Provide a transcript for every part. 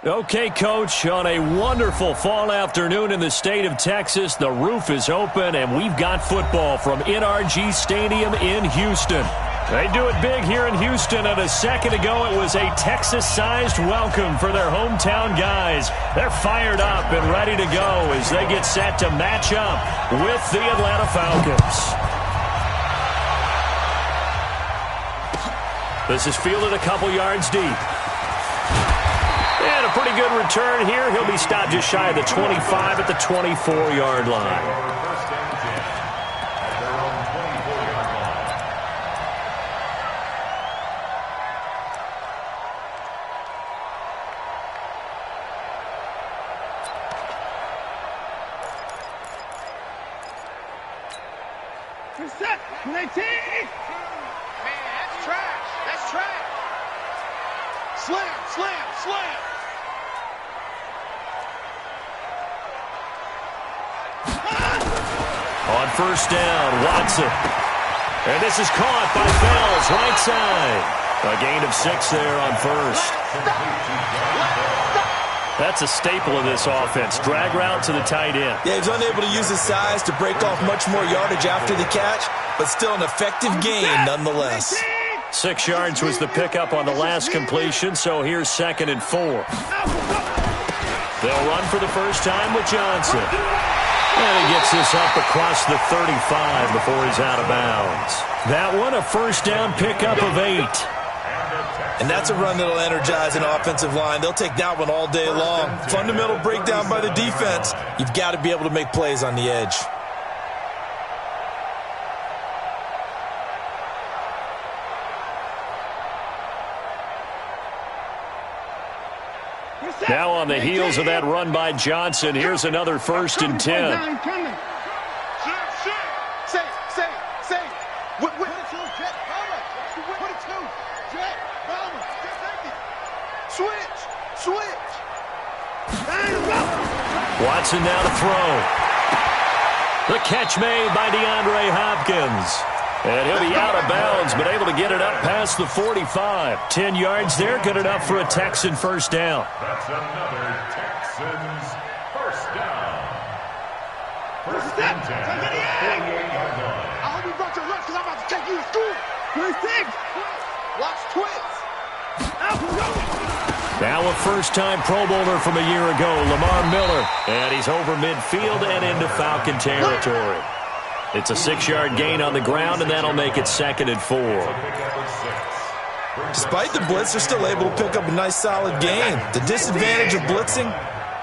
Okay, Coach, on a wonderful fall afternoon in the state of Texas, the roof is open, and we've got football from NRG Stadium in Houston. They do it big here in Houston, and a second ago it was a Texas-sized welcome for their hometown guys. They're fired up and ready to go as they get set to match up with the Atlanta Falcons. This is fielded a couple yards deep. And a pretty good return here. He'll be stopped just shy of the 25 at the 24-yard line. Reset. 19. Man, that's trash. That's trash. Slam, slam, slam. On first down, Watson. And this is caught by Fells, right side. A gain of 6 there on first. That's a staple of this offense. Drag route to the tight end. Yeah, he's unable to use his size to break off much more yardage after the catch, but still an effective gain nonetheless. 6 yards was the pickup on the last completion, so here's 2nd and 4. They'll run for the first time with Johnson. And he gets this up across the 35 before he's out of bounds. That one, a first down pickup of 8. And that's a run that'll energize an offensive line. They'll take that one all day long. Fundamental breakdown by the defense. You've got to be able to make plays on the edge. Now on the heels of that run by Johnson, here's another 1st and 10. Watson now to throw. The catch made by DeAndre Hopkins. And he'll be out of bounds, but able to get it up past the 45. 10 yards there, good enough for a Texan first down. That's another Texans first down. First and 10 at the 48-yard line. I hope you brought your lunch because I'm about to take you to school. 26. Watch twins. Now a first-time Pro Bowler from a year ago, Lamar Miller. And he's over midfield and into Falcon territory. It's a 6-yard gain on the ground, and that'll make it 2nd and 4. Despite the blitz, they're still able to pick up a nice, solid gain. The disadvantage of blitzing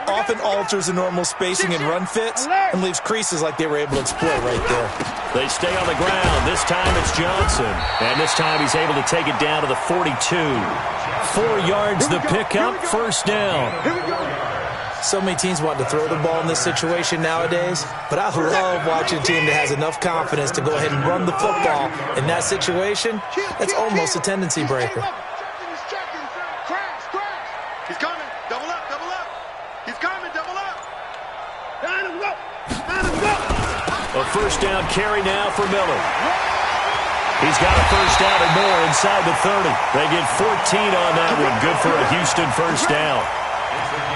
often alters the normal spacing and run fits and leaves creases like they were able to exploit right there. They stay on the ground. This time it's Johnson. And this time he's able to take it down to the 42. 4 yards the pickup, first down. So many teams want to throw the ball in this situation nowadays, but I love watching a team that has enough confidence to go ahead and run the football. In that situation, that's almost a tendency breaker. He's coming. Double up, double up. He's coming, double up. A first down carry now for Miller. He's got a first down and more inside the 30. They get 14 on that one. Good for a Houston first down.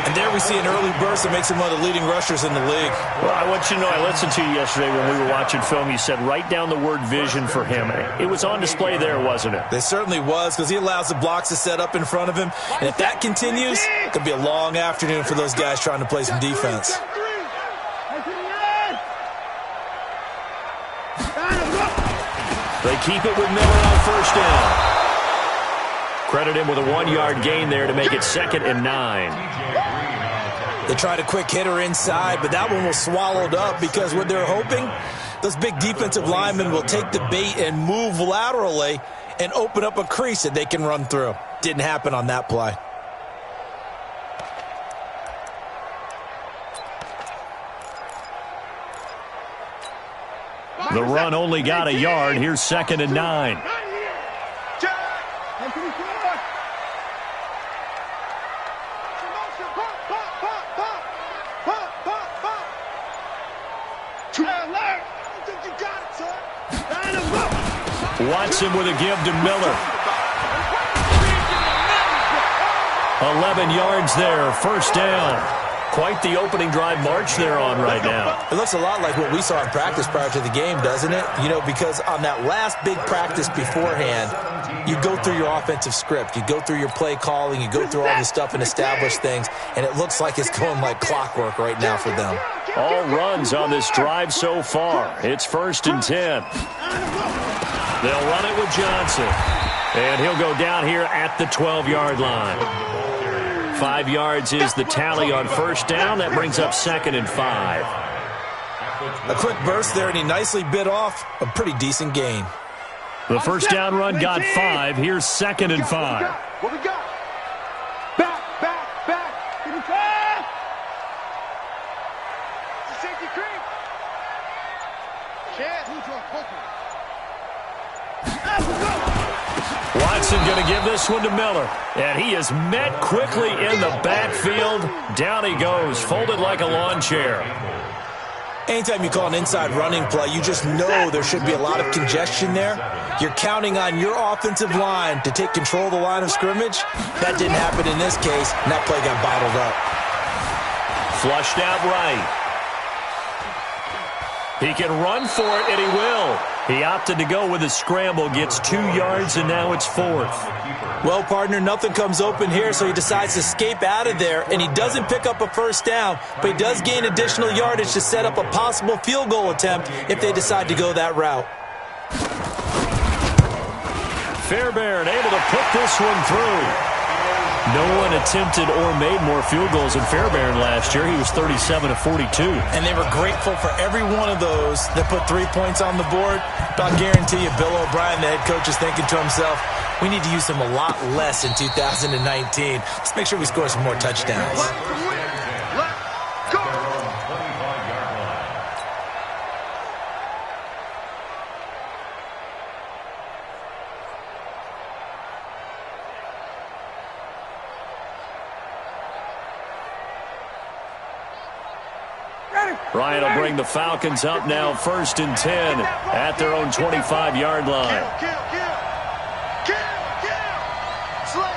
And there we see an early burst that makes him one of the leading rushers in the league. Well, I want you to know, I listened to you yesterday when we were watching film. You said write down the word vision for him. It was on display there, wasn't it? It certainly was, because he allows the blocks to set up in front of him. And if that continues, it could be a long afternoon for those guys trying to play some defense. They keep it with Miller on first down. Credit him with a 1-yard gain there to make it 2nd and 9. They tried a quick hitter inside, but that one was swallowed up because what they're hoping, those big defensive linemen will take the bait and move laterally and open up a crease that they can run through. Didn't happen on that play. The run only got a yard. Here's 2nd and 9. Watson with a give to Miller. 11 yards there, first down. Quite the opening drive march they're on right now. It looks a lot like what we saw in practice prior to the game, doesn't it? You know, because on that last big practice beforehand, you go through your offensive script. You go through your play calling. You go through all this stuff and establish things. And it looks like it's going like clockwork right now for them. All runs on this drive so far. It's 1st and 10. They'll run it with Johnson. And he'll go down here at the 12-yard line. 5 yards is the tally on first down. That brings up 2nd and 5. A quick burst there, and he nicely bit off a pretty decent gain. The first down run got 5. Here's 2nd and 5. What we got? Back. Give me time. It's a safety creep. Chad, who's your focal? Watson going to give this one to Miller. And he is met quickly in the backfield. Down he goes, folded like a lawn chair. Anytime you call an inside running play, you just know there should be a lot of congestion there. You're counting on your offensive line to take control of the line of scrimmage. That didn't happen in this case, and that play got bottled up. Flushed out right. He can run for it, and he will. He opted to go with a scramble, gets 2 yards, and now it's 4th. Well, partner, nothing comes open here, so he decides to escape out of there, and he doesn't pick up a first down, but he does gain additional yardage to set up a possible field goal attempt if they decide to go that route. Fairbairn able to put this one through. No one attempted or made more field goals than Fairbairn last year. He was 37 of 42. And they were grateful for every one of those that put 3 points on the board. But I'll guarantee you, Bill O'Brien, the head coach, is thinking to himself, we need to use them a lot less in 2019. Let's make sure we score some more touchdowns. Ryan will bring the Falcons up now 1st and 10 at their own 25-yard line. Kill. Slam.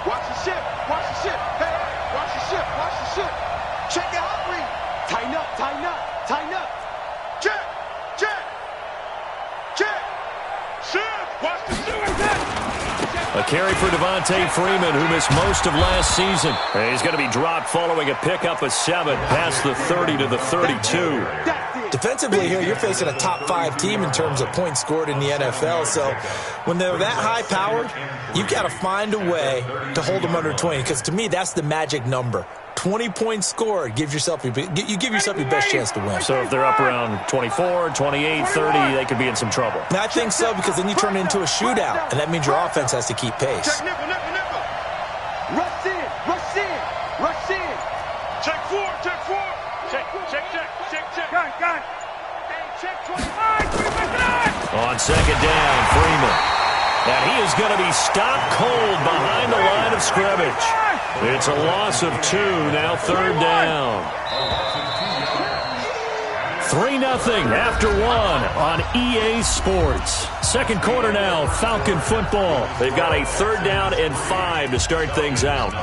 Watch the ship. Hey, watch the ship. Check out read. Tighten up. Check. Ship. Watch the ship. A carry for Devontae Freeman, who missed most of last season. He's going to be dropped following a pickup of 7 past the 30 to the 32. Defensively here, you're facing a top 5 team in terms of points scored in the NFL. So when they're that high-powered, you've got to find a way to hold them under 20. Because to me, that's the magic number. 20 points scored, you give yourself your best chance to win. So if they're up around 24, 28, 30, they could be in some trouble. And I think so, because then you turn it into a shootout, and that means your offense has to keep pace. Check nickel. Rush in. Check 4. Check. Got it. Hey, check 25. On 2nd down, Freeman. And he is going to be stopped cold behind the line of scrimmage. It's a loss of 2, now 3rd down. 3-0 after 1 on EA Sports. Second quarter now, Falcon football. They've got a 3rd down and 5 to start things out.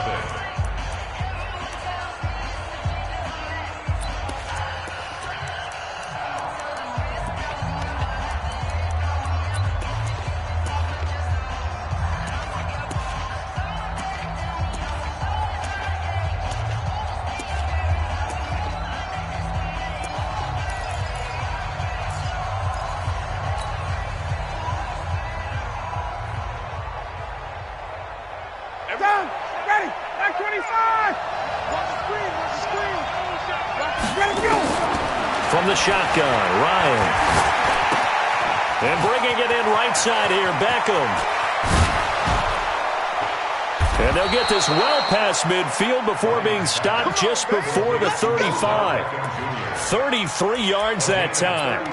Ready. Back 25. Watch the screen. Ready to go. From the shotgun, Ryan. And bringing it in right side here, Beckham. And they'll get this well past midfield before being stopped just before the 35. 33 yards that time.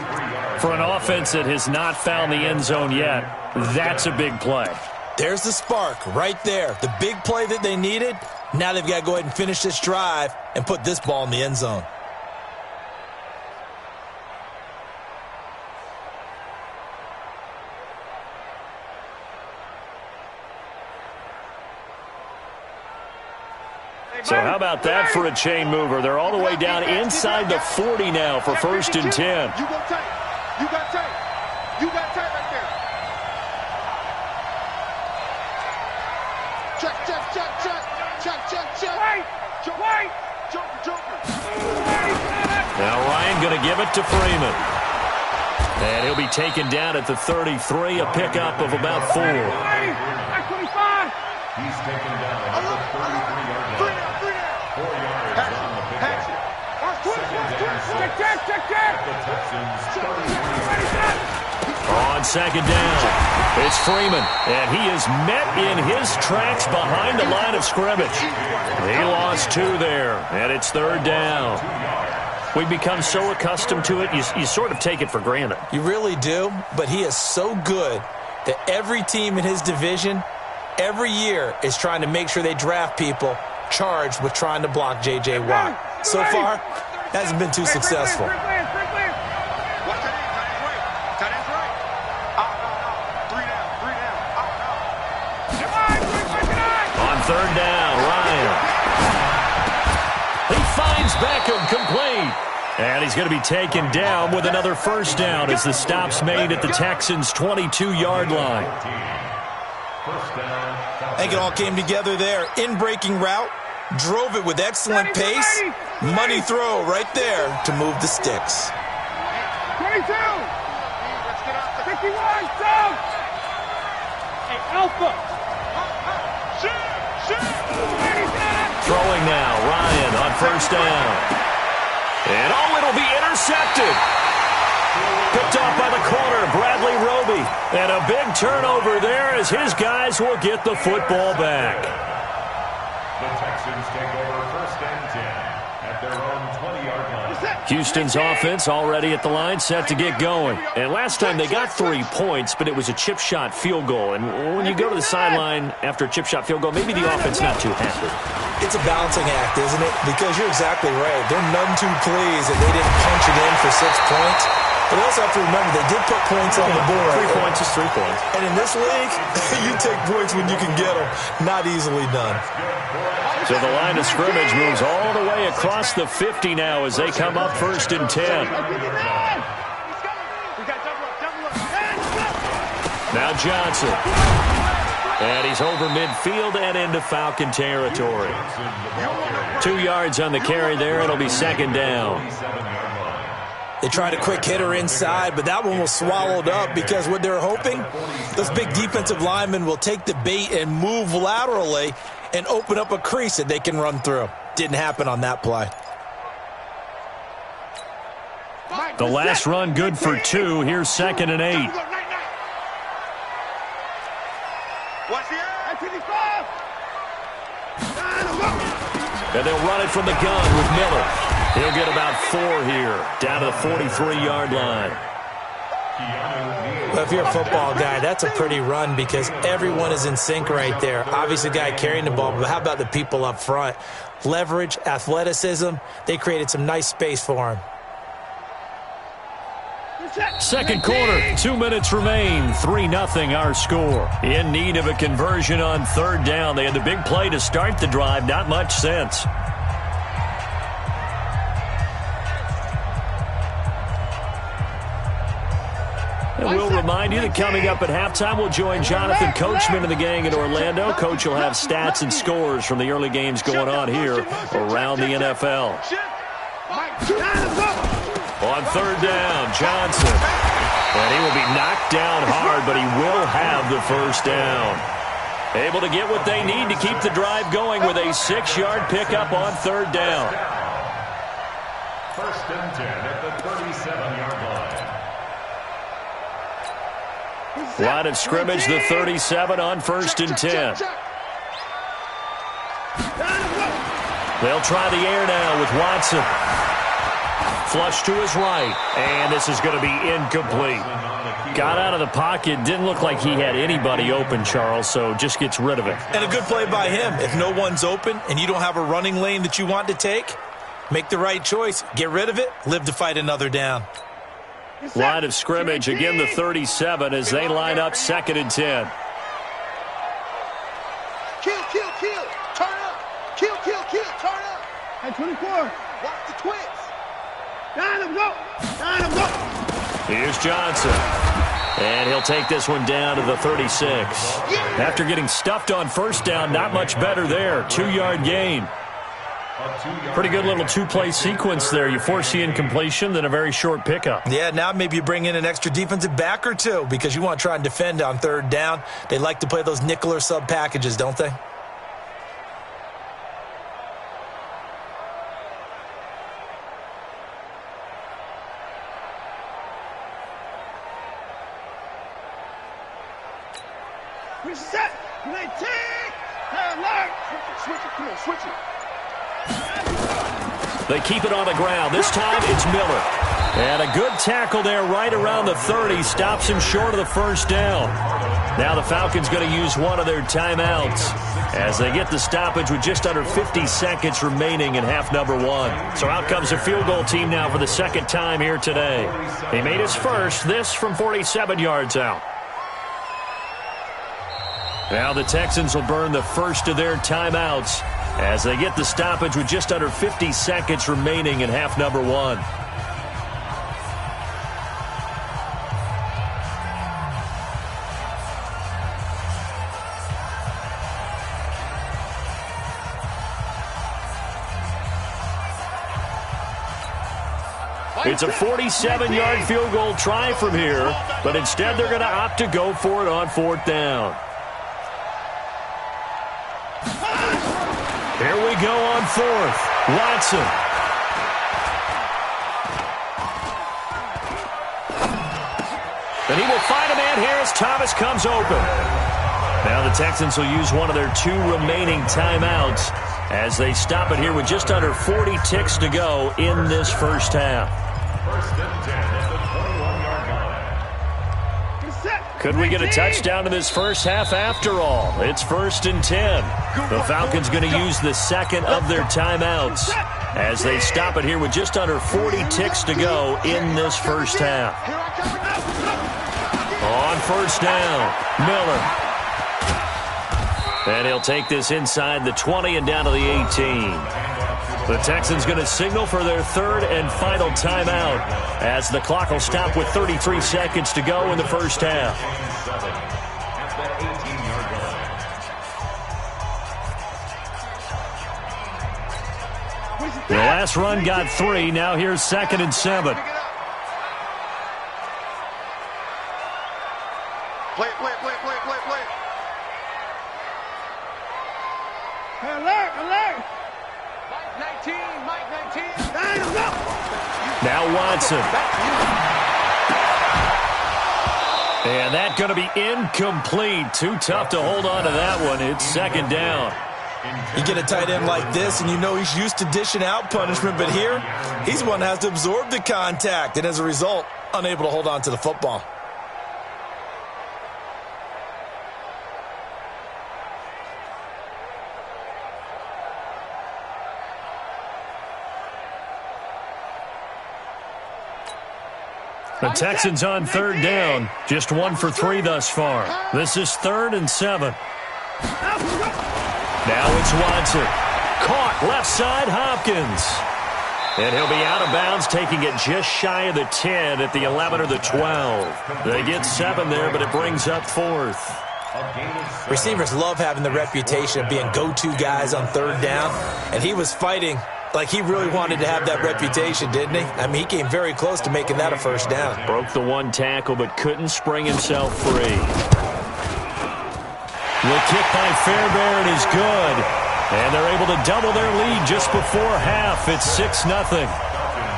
For an offense that has not found the end zone yet, that's a big play. There's the spark right there. The big play that they needed. Now they've got to go ahead and finish this drive and put this ball in the end zone. So how about that for a chain mover? They're all the way down inside the 40 now for 1st and 10. You got tight. You got tight. You got tight right there. Check, check, check, check. Check, check, check. Wait. Joker. Now Ryan going to give it to Freeman. And he'll be taken down at the 33, a pickup of about 4. He's taken down at the 33-yard line. 4 yards on the pickup. Check. The Texans 33. On 2nd down, it's Freeman, and he is met in his tracks behind the line of scrimmage. He lost 2 there, and it's 3rd down. We've become so accustomed to it, you sort of take it for granted. You really do, but he is so good that every team in his division every year is trying to make sure they draft people charged with trying to block J.J. Watt. So far, hasn't been too successful. On 3rd down, Ryan. He finds Beckham complete. And he's going to be taken down with another 1st down as the stop's made at the Texans' 22-yard line. I think it all came together there. In-breaking route, drove it with excellent pace. Money throw right there to move the sticks. 22. 51. Down. Hey, Alpha. Throwing now, Ryan on 1st down. And it'll be intercepted. Picked off by the corner, Bradley Roby. And a big turnover there as his guys will get the football back. The Texans take over 1st and 10 at their own 20-yard line. Houston's offense already at the line, set to get going. And last time they got 3 points, but it was a chip shot field goal. And when you go to the sideline after a chip shot field goal, maybe the offense not too happy. It's a balancing act, isn't it? Because you're exactly right. They're none too pleased that they didn't punch it in for 6 points. But they also have to remember they did put points on the board. 3 points is 3 points. And in this league, you take points when you can get them. Not easily done. So the line of scrimmage moves all the way across the 50 now as they come up 1st and 10. Now Johnson. And he's over midfield and into Falcon territory. 2 yards on the carry there. It'll be 2nd down. They tried a quick hitter inside, but that one was swallowed up because what they're hoping, those big defensive linemen will take the bait and move laterally and open up a crease that they can run through. Didn't happen on that play. The last run good for 2. Here's 2nd and 8. And they'll run it from the gun with Miller. He'll get about 4 here, down to the 43-yard line. Well, if you're a football guy, that's a pretty run because everyone is in sync right there. Obviously, the guy carrying the ball, but how about the people up front? Leverage, athleticism, they created some nice space for him. 2nd quarter, 2 minutes remain, 3-0 our score. In need of a conversion on 3rd down. They had the big play to start the drive, not much sense. And we'll remind you that coming up at halftime, we'll join Jonathan Coachman and the gang in Orlando. Coach will have stats and scores from the early games going on here around the NFL. On 3rd down, Johnson. And he will be knocked down hard, but he will have the 1st down. Able to get what they need to keep the drive going with a 6-yard pickup on 3rd down. 1st and 10 at the 37-yard line. Line of scrimmage, the 37 on 1st and 10. They'll try the air now with Watson. Flush to his right, and this is going to be incomplete. Got out of the pocket, didn't look like he had anybody open, Charles, so just gets rid of it. And a good play by him. If no one's open and you don't have a running lane that you want to take, make the right choice. Get rid of it, live to fight another down. Line of scrimmage, again the 37 as they line up 2nd and 10. Kill. Turn up. Kill. Kid, turn up. Hey, 24. Watch the twins. 9, go. 9, go. Here's Johnson. And he'll take this one down to the 36. After getting stuffed on first down, not much better there. 2-yard gain. Pretty good little two-play sequence there. You force the incompletion, then a very short pickup. Yeah, now maybe you bring in an extra defensive back or two because you want to try and defend on third down. They like to play those nickel or sub packages, don't they? Reset. 19. Alert. Switch it. Come on, switch it. They keep it on the ground. This time it's Miller. And a good tackle there right around the 30. Stops him short of the first down. Now the Falcons going to use one of their timeouts as they get the stoppage with just under 50 seconds remaining in half number 1. So out comes the field goal team now for the second time here today. He made his first, this from 47 yards out. Now the Texans will burn the first of their timeouts as they get the stoppage with just under 50 seconds remaining in half number 1. It's a 47-yard field goal try from here, but instead they're going to opt to go for it on fourth down. Here we go on fourth. Watson. And he will find a man here as Thomas comes open. Now the Texans will use one of their 2 remaining timeouts as they stop it here with just under 40 ticks to go in this first half. First and 10 at the 21-yard line. Could we get a touchdown in this first half after all? It's first and 10. The Falcons going to use the second of their timeouts as they stop it here with just under 40 ticks to go in this first half. On first down, Miller. And he'll take this inside the 20 and down to the 18. The Texans going to signal for their third and final timeout as the clock will stop with 33 seconds to go in the first half. The last run got 3. Now here's 2nd and 7. Play. Alert. Mike 19. 9, go. Now Watson. And that's going to be incomplete. Too tough to hold on to that one. It's 2nd down. You get a tight end like this, and you know he's used to dishing out punishment, but here, he's one that has to absorb the contact, and as a result, unable to hold on to the football. The Texans on third down. Just 1 for 3 thus far. This is 3rd and 7. Now it's Watson. Caught left side, Hopkins. And he'll be out of bounds, taking it just shy of the 10 at the 11 or the 12. They get 7 there, but it brings up 4th. Receivers love having the reputation of being go-to guys on third down, and he was fighting like he really wanted to have that reputation, didn't he? I mean, he came very close to making that a first down. Broke the 1 tackle, but couldn't spring himself free. The kick by Fairbairn is good. And they're able to double their lead just before half. It's 6-0.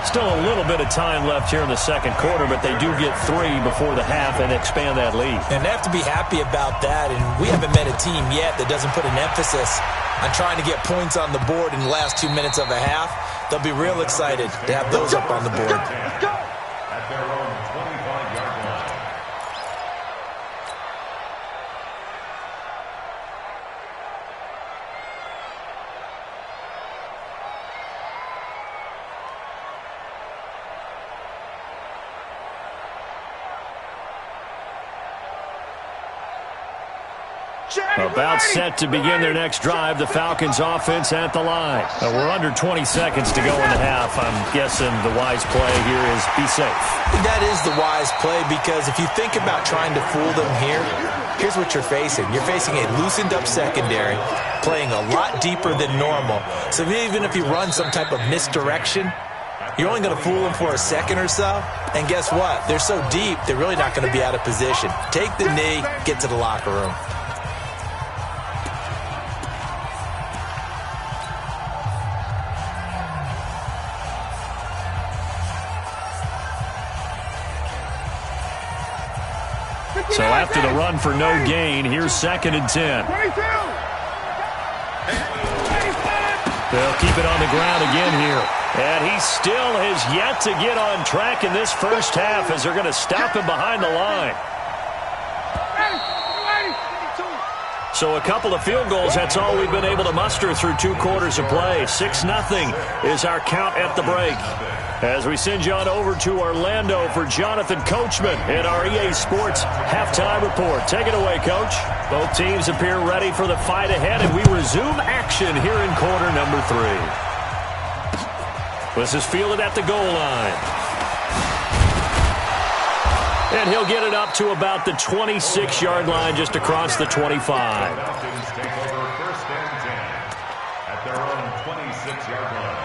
Still a little bit of time left here in the second quarter, but they do get 3 before the half and expand that lead. And they have to be happy about that. And we haven't met a team yet that doesn't put an emphasis on trying to get points on the board in the last 2 minutes of a half. They'll be real excited to have those up on the board. At their own 25-yard line. About set to begin their next drive. The Falcons offense at the line. We're under 20 seconds to go in the half. I'm guessing the wise play here is be safe. That is the wise play, because if you think about trying to fool them here, here's what you're facing. You're facing a loosened up secondary, playing a lot deeper than normal. So even if you run some type of misdirection, you're only going to fool them for a second or so. And guess what? They're so deep, they're really not going to be out of position. Take the knee, get to the locker room. So after the run for no gain, here's 2nd and 10. They'll keep it on the ground again here. And he still has yet to get on track in this first half, as they're going to stop him behind the line. So a couple of field goals, that's all we've been able to muster through 2 quarters of play. 6-0 is our count at the break. As we send you on over to Orlando for Jonathan Coachman in our EA Sports halftime report. Take it away, Coach. Both teams appear ready for the fight ahead, and we resume action here in quarter number 3. This is fielded at the goal line. And he'll get it up to about the 26-yard line, just across the 25. Falcons take over 1st and 10 at their own 26-yard line.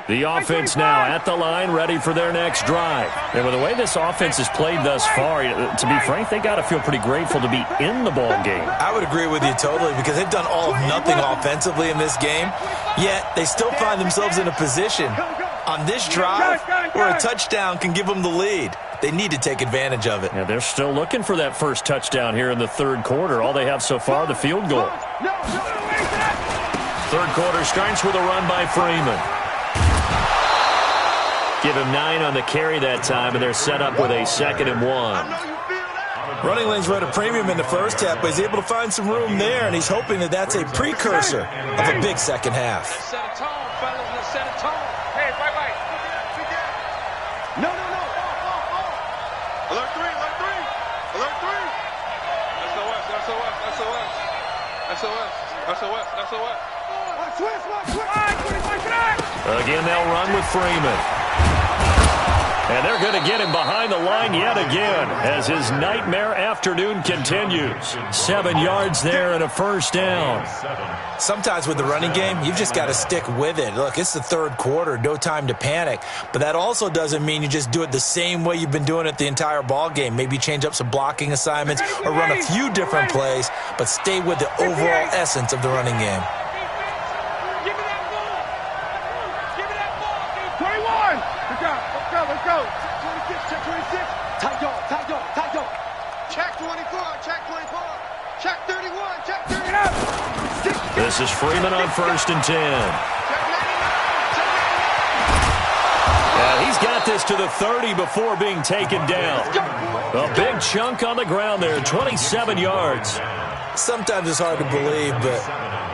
The offense now at the line, ready for their next drive. And with the way this offense has played thus far, to be frank, they got to feel pretty grateful to be in the ball game. I would agree with you totally, because they've done all of nothing offensively in this game, yet they still find themselves in a position on this drive where a touchdown can give them the lead. They need to take advantage of it. Yeah, they're still looking for that first touchdown here in the 3rd quarter. All they have so far, the field goal. 3rd quarter starts with a run by Freeman. Give him 9 on the carry that time, and they're set up with a 2nd and 1. Running lanes were at a premium in the first half, but he's able to find some room there, and he's hoping that that's a precursor of a big second half. Set a tone, fellas. Let's set a tone. Hey, right. No. Alert 3. Alert 3. SOS. Again, they'll run with Freeman. And they're going to get him behind the line yet again as his nightmare afternoon continues. 7 yards there and a first down. Sometimes with the running game, you've just got to stick with it. Look, it's the 3rd quarter, no time to panic. But that also doesn't mean you just do it the same way you've been doing it the entire ball game. Maybe change up some blocking assignments or run a few different plays, but stay with the overall essence of the running game. Let's go. Check 26. Tight dog. Check 24. Check 31. Check 39. This is Freeman on 1st and 10. He's got this to the 30 before being taken down. A big chunk on the ground there, 27 yards. Sometimes it's hard to believe, but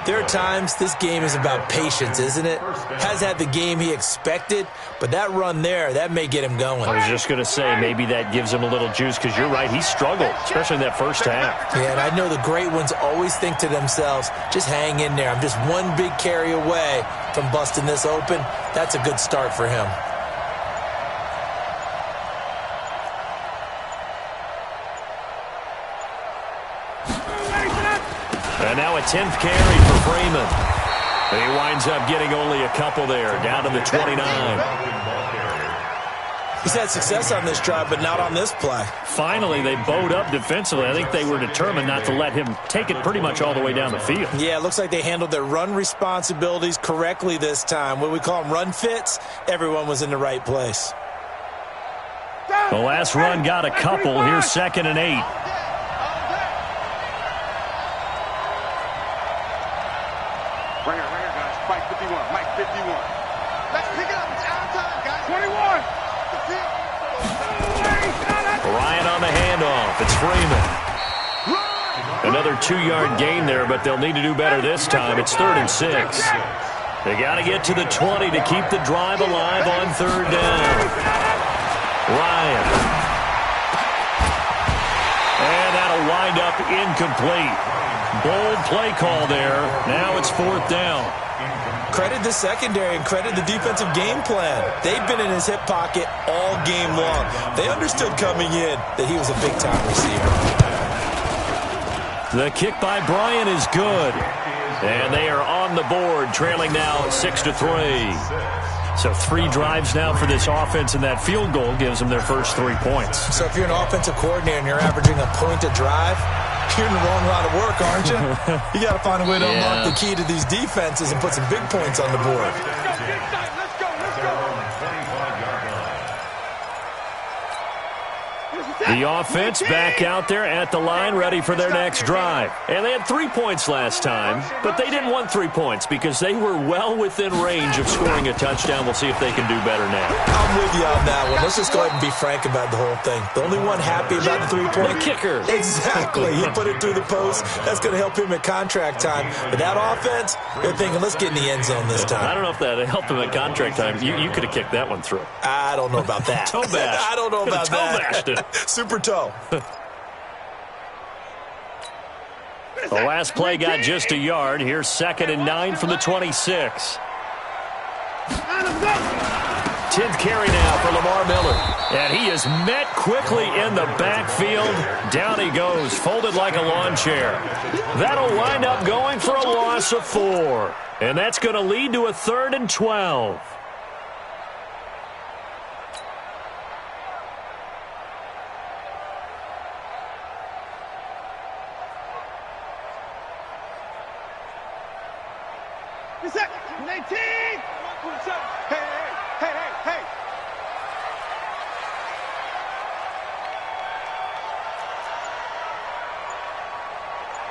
there are times this game is about patience, isn't it? Has had the game he expected, but that run there, that may get him going. I was just going to say, maybe that gives him a little juice, because you're right, he struggled, especially in that first half. Yeah, and I know the great ones always think to themselves, just hang in there. I'm just one big carry away from busting this open. That's a good start for him. And now a 10th carry for Freeman. And he winds up getting only a couple there, down to the 29. He's had success on this drive, but not on this play. Finally, they bowed up defensively. I think they were determined not to let him take it pretty much all the way down the field. Yeah, it looks like they handled their run responsibilities correctly this time. What we call them run fits, everyone was in the right place. The last run got a couple. Here's 2nd and 8. Right here, guys. Mike 51. Let's pick it up. It's out of time, guys. 21. Ryan on the handoff. It's Freeman. Another 2-yard gain there, but they'll need to do better this time. It's 3rd and 6. They got to get to the 20 to keep the drive alive on third down. Ryan. And that'll wind up incomplete. Bold play call there. Now it's fourth down. Credit the secondary and credit the defensive game plan. They've been in his hip pocket all game long. They understood coming in that he was a big-time receiver. The kick by Bryant is good. And they are on the board, trailing now 6-3. So 3 drives now for this offense, and that field goal gives them their first 3 points. So if you're an offensive coordinator and you're averaging a point a drive, you're in the wrong line of work, aren't you? You got to find a way to unlock the key to these defenses and put some big points on the board. Let's go. The offense back out there at the line, ready for their next drive. And they had 3 points last time, but they didn't want 3 points because they were well within range of scoring a touchdown. We'll see if they can do better now. I'm with you on that one. Let's just go ahead and be frank about the whole thing. The only one happy about the 3-point? The kicker. Exactly. He put it through the post. That's going to help him at contract time. But that offense, they're thinking, let's get in the end zone this time. I don't know if that helped him at contract time. You could have kicked that one through. I don't know about that. Toe bash. I don't know about toe that. bashed it. Super toe. The last play got just a yard. Here's 2nd and 9 from the 26. 10th carry now for Lamar Miller. And he is met quickly in the backfield. Down he goes, folded like a lawn chair. That'll wind up going for a loss of 4. And that's going to lead to a 3rd and 12. Hey.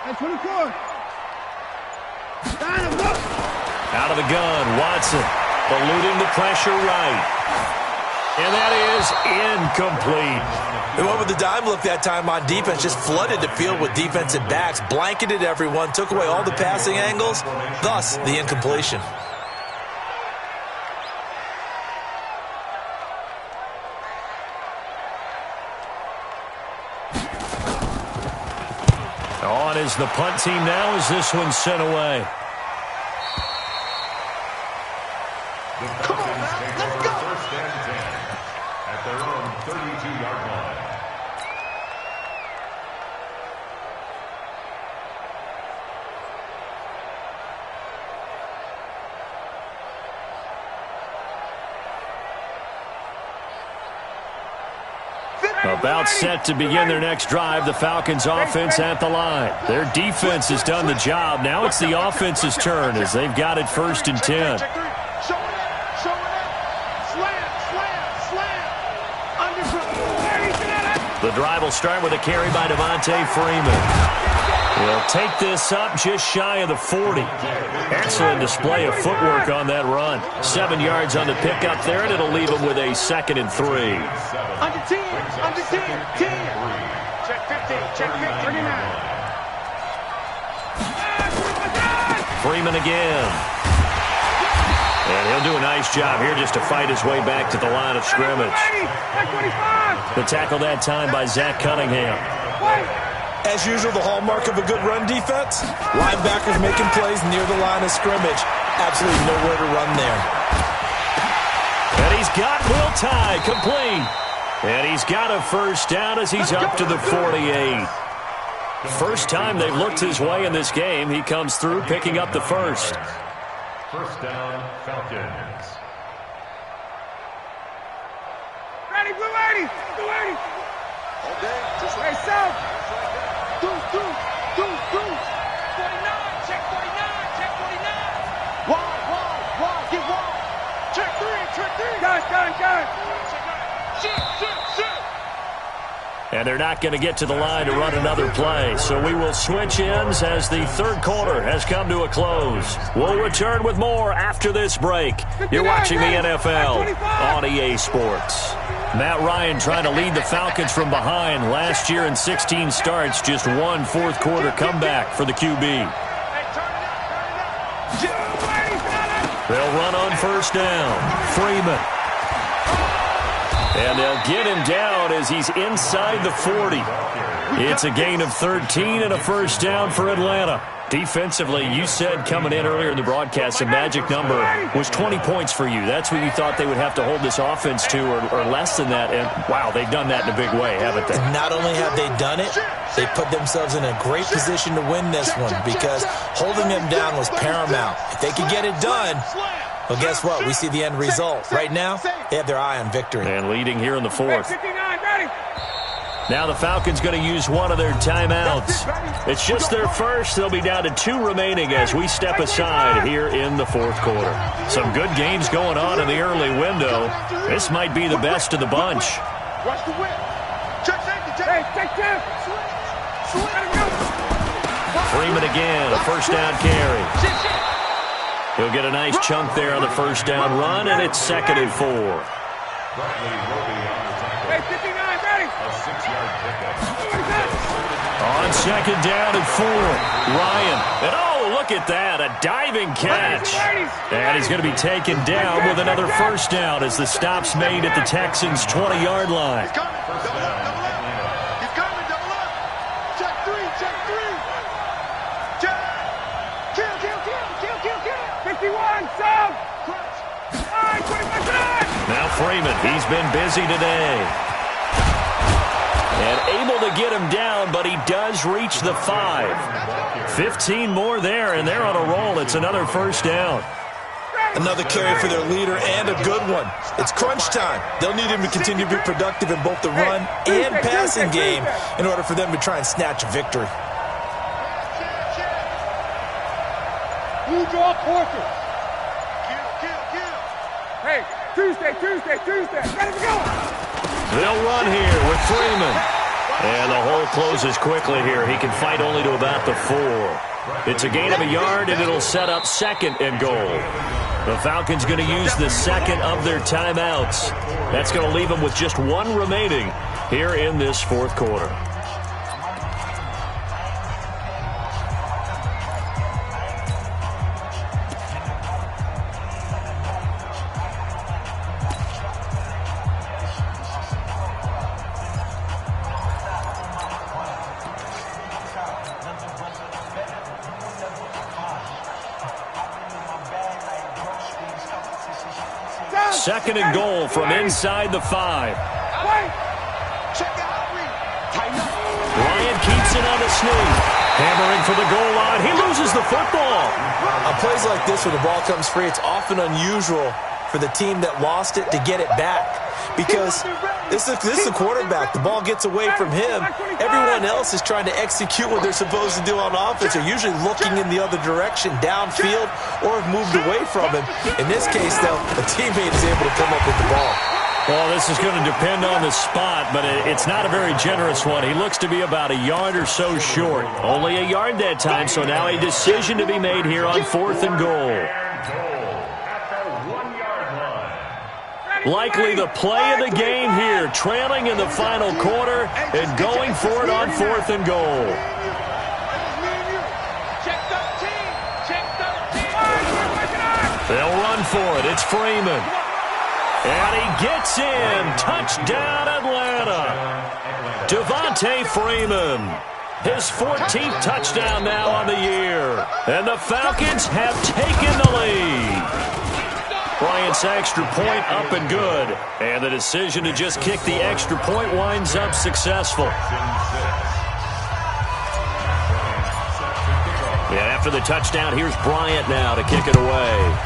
That's 24. Out of the gun, Watson eluding the pressure right. And that is incomplete. They went with the dime look that time on defense, just flooded the field with defensive backs, blanketed everyone, took away all the passing angles, thus the incompletion. On is the punt team now as this one's sent away. Come on, now, let's go. First and 10 at their own 32-yard line. About set to begin their next drive, the Falcons offense at the line. Their defense has done the job. Now it's the offense's turn as they've got it 1st and 10. The drive will start with a carry by Devontae Freeman. He'll take this up just shy of the 40. Excellent display of footwork on that run. 7 yards on the pickup there, and it'll leave him with a 2nd and 3. Under 10, 10. Check 15, check 39. Freeman again. And he'll do a nice job here just to fight his way back to the line of scrimmage. The tackle that time by Zach Cunningham. As usual, the hallmark of a good run defense, linebackers making plays near the line of scrimmage. Absolutely nowhere to run there. And he's got Will Tye complete. And he's got a first down as he's up to the 48. First time they've looked his way in this game. He comes through picking up the first. First down, Falcons. Ready, blue 80. Okay, just right south. Do. 49, check 49. Wide, get wide. Check 3. Got it. Shoot. And they're not going to get to the line to run another play. So we will switch ends as the third quarter has come to a close. We'll return with more after this break. You're watching the NFL on EA Sports. Matt Ryan trying to lead the Falcons from behind. Last year in 16 starts, just one fourth-quarter comeback for the QB. They'll run on first down. Freeman. And they'll get him down as he's inside the 40. It's a gain of 13 and a first down for Atlanta. Defensively, you said coming in earlier in the broadcast, the magic number was 20 points for you. That's what you thought they would have to hold this offense to, or less than that. And, wow, they've done that in a big way, haven't they? And not only have they done it, they put themselves in a great position to win this one because holding them down was paramount. If they could get it done, well, guess what? We see the end result. Right now, they have their eye on victory. And leading here in the fourth. Now the Falcons going to use one of their timeouts. It's just their first. They'll be down to 2 remaining as we step aside here in the fourth quarter. Some good games going on in the early window. This might be the best of the bunch. Watch the whip. Check safety. Take two. Freeman again, a first down carry. He'll get a nice chunk there on the first down run, and it's 2nd and 4. Hey, 59, ready. A 6-yard pickup. On 2nd down and 4, Ryan. And oh, look at that, a diving catch. And he's going to be taken down with another first down as the stop's made at the Texans' 20-yard line. He's coming. Double up. He's coming. Double up. Check three. Check. Kill. 51, sub. Crunch. All right, 25 Now Freeman, he's been busy today. And able to get him down, but he does reach the 5. 15 more there, and they're on a roll. It's another first down. Another carry for their leader and a good one. It's crunch time. They'll need him to continue to be productive in both the run and passing game in order for them to try and snatch a victory. Blue draw quarters. Kill. Hey, Tuesday. Let him go. They'll run here with Freeman. And the hole closes quickly here. He can fight only to about the 4. It's a gain of a yard, and it'll set up 2nd and goal. The Falcons going to use the second of their timeouts. That's going to leave them with just 1 remaining here in this fourth quarter. Second and goal from inside the 5. Ryan keeps it on the sneak. Hammering for the goal line. He loses the football. On plays like this where the ball comes free, it's often unusual for the team that lost it to get it back. Because this is the quarterback. The ball gets away from him. Everyone else is trying to execute what they're supposed to do on offense. They're usually looking in the other direction, downfield, or have moved away from him. In this case, though, a teammate is able to come up with the ball. Well, this is going to depend on the spot, but it's not a very generous one. He looks to be about a yard or so short. Only a yard that time, so now a decision to be made here on 4th and goal. Likely the play of the game here, trailing in the final quarter and going for it on 4th and goal. They'll run for it. It's Freeman. And he gets in. Touchdown, Atlanta. Devontae Freeman. His 14th touchdown now on the year. And the Falcons have taken the lead. Bryant's extra point up and good. And the decision to just kick the extra point winds up successful. Yeah, after the touchdown, here's Bryant now to kick it away.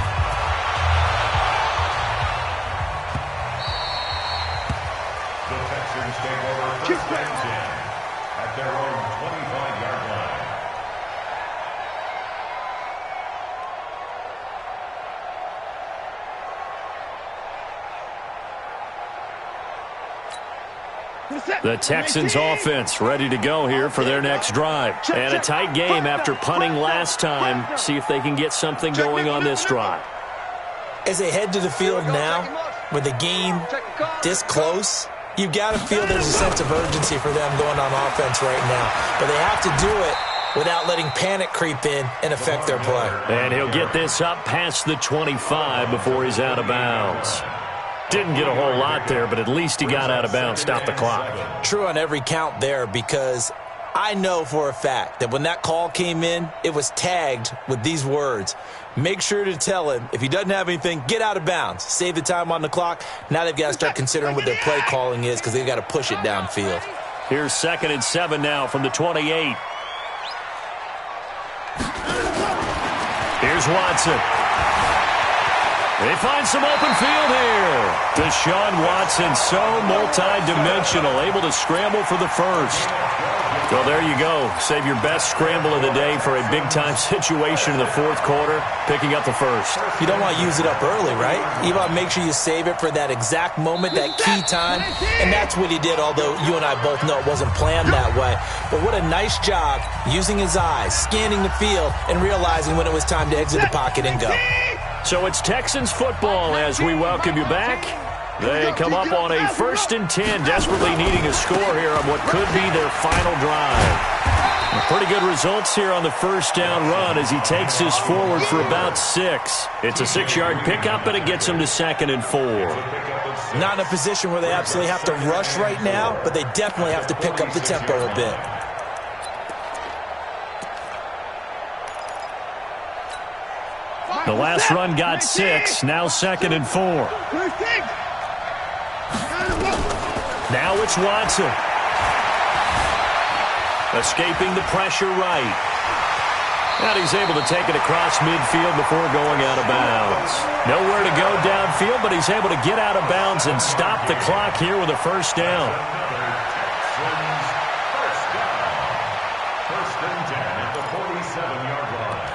The Texans take over first and 10 at their own 25-yard line. The Texans offense ready to go here for their next drive. And a tight game after punting last time. See if they can get something going on this drive. As they head to the field now, with the game this close, you've got to feel there's a sense of urgency for them going on offense right now. But they have to do it without letting panic creep in and affect their play. And he'll get this up past the 25 before he's out of bounds. Didn't get a whole lot there, but at least he got out of bounds, stopped the clock. True on every count there, because I know for a fact that when that call came in, it was tagged with these words. Make sure to tell him, if he doesn't have anything, get out of bounds. Save the time on the clock. Now they've got to start considering what their play calling is because they've got to push it downfield. Here's 2nd and 7 now from the 28. Here's Watson. They find some open field here. Deshaun Watson, so multi-dimensional, able to scramble for the first. Well, there you go. Save your best scramble of the day for a big-time situation in the 4th quarter, picking up the first. You don't want to use it up early, right? You want to make sure you save it for that exact moment, that key time, and that's what he did, although you and I both know it wasn't planned that way. But what a nice job using his eyes, scanning the field, and realizing when it was time to exit the pocket and go. So it's Texans football as we welcome you back. They come up on a 1st and 10, desperately needing a score here on what could be their final drive. Pretty good results here on the first down run as he takes this forward for about 6. It's a 6-yard pickup, and it gets him to 2nd and 4. Not in a position where they absolutely have to rush right now, but they definitely have to pick up the tempo a bit. The last run got 6, now 2nd and 4. Now it's Watson. Escaping the pressure right. And he's able to take it across midfield before going out of bounds. Nowhere to go downfield, but he's able to get out of bounds and stop the clock here with a first down. First and 10 at the 47-yard line.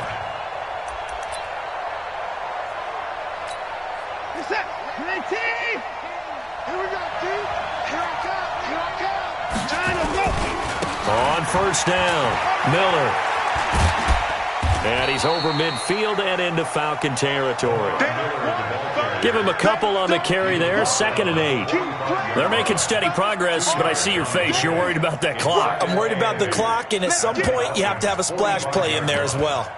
Here we go, dude. Here I come. Here I come. Time to go. On first down, Miller. And he's over midfield and into Falcon territory. Give him a couple on the carry there, 2nd and 8. They're making steady progress, but I see your face. You're worried about that clock. I'm worried about the clock, and at some point you have to have a splash play in there as well.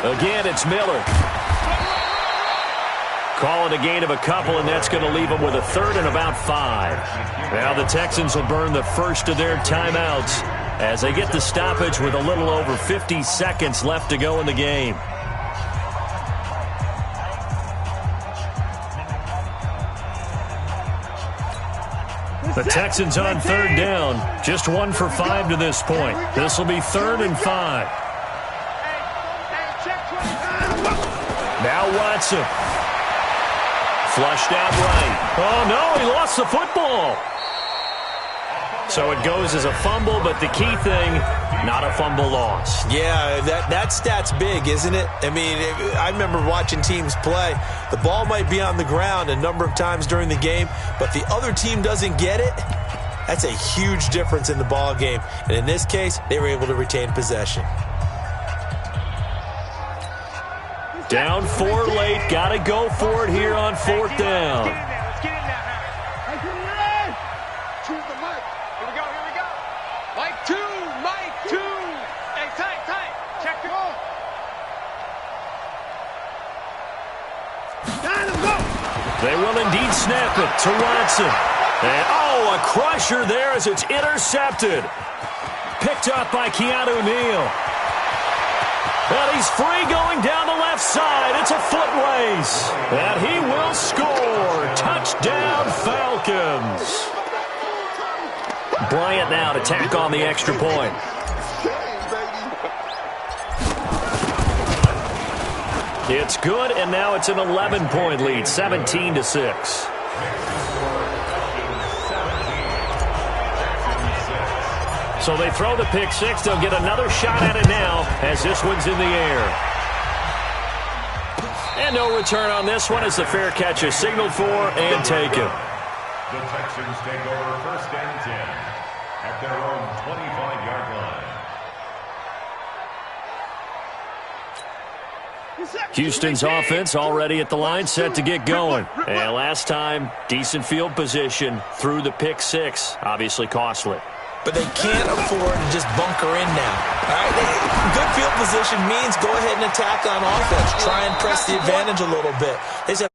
Again, it's Miller. Calling a gain of a couple, and that's going to leave them with a 3rd and about 5. Now the Texans will burn the first of their timeouts as they get the stoppage with a little over 50 seconds left to go in the game. The Texans on 3rd down, just 1 for 5 to this point. This will be 3rd and 5. Now Watson. Flushed out right. Oh, no, he lost the football. So it goes as a fumble, but the key thing, not a fumble loss. Yeah, that stat's big, isn't it? I mean, I remember watching teams play. The ball might be on the ground a number of times during the game, but the other team doesn't get it. That's a huge difference in the ball game. And in this case, they were able to retain possession. Down 4 late. Got to go for it here on 4th down. Let's get in there. Choose the mic. Here we go. Mic 2. Hey, tight. Check it off. They will indeed snap it to Watson. And, a crusher there as it's intercepted. Picked up by Keanu Neal. And he's free going down the left side. It's a foot race. And he will score. Touchdown, Falcons. Bryant now to tack on the extra point. It's good, and now it's an 11-point lead, 17-6. So they throw the pick 6. They'll get another shot at it now as this one's in the air. And no return on this one as the fair catch is signaled for and taken. The Texans take over 1st and 10 at their own 25-yard line. Houston's offense already at the line, set to get going. And last time, decent field position through the pick six. Obviously costly. But they can't afford to just bunker in now. All right, good field position means go ahead and attack on offense. Try and press the advantage a little bit. They said